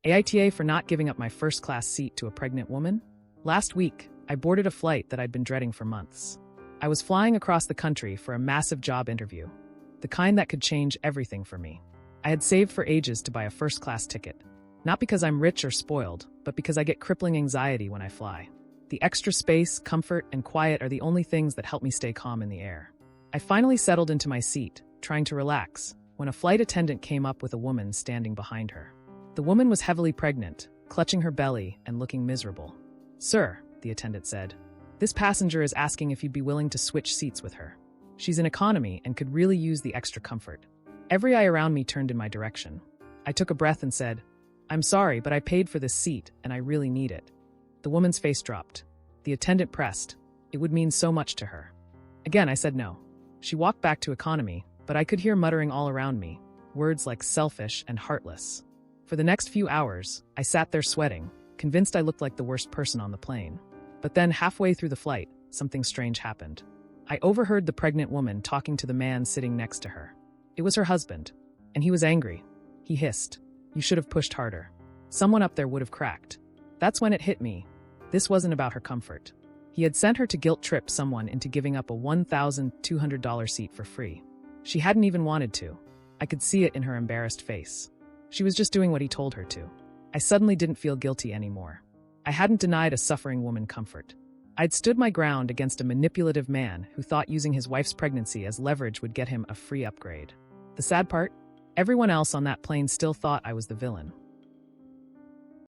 AITA for not giving up my first-class seat to a pregnant woman? Last week, I boarded a flight that I'd been dreading for months. I was flying across the country for a massive job interview, the kind that could change everything for me. I had saved for ages to buy a first-class ticket, not because I'm rich or spoiled, but because I get crippling anxiety when I fly. The extra space, comfort, and quiet are the only things that help me stay calm in the air. I finally settled into my seat, trying to relax, when a flight attendant came up with a woman standing behind her. The woman was heavily pregnant, clutching her belly and looking miserable. "Sir," the attendant said, "this passenger is asking if you'd be willing to switch seats with her. She's in economy and could really use the extra comfort." Every eye around me turned in my direction. I took a breath and said, "I'm sorry, but I paid for this seat and I really need it." The woman's face dropped. The attendant pressed. It would mean so much to her. Again, I said no. She walked back to economy, but I could hear muttering all around me, words like selfish and heartless. For the next few hours, I sat there sweating, convinced I looked like the worst person on the plane. But then, halfway through the flight, something strange happened. I overheard the pregnant woman talking to the man sitting next to her. It was her husband, and he was angry. He hissed, "You should have pushed harder. Someone up there would have cracked." That's when it hit me. This wasn't about her comfort. He had sent her to guilt-trip someone into giving up a $1,200 seat for free. She hadn't even wanted to. I could see it in her embarrassed face. She was just doing what he told her to. I suddenly didn't feel guilty anymore. I hadn't denied a suffering woman comfort. I'd stood my ground against a manipulative man who thought using his wife's pregnancy as leverage would get him a free upgrade. The sad part? Everyone else on that plane still thought I was the villain.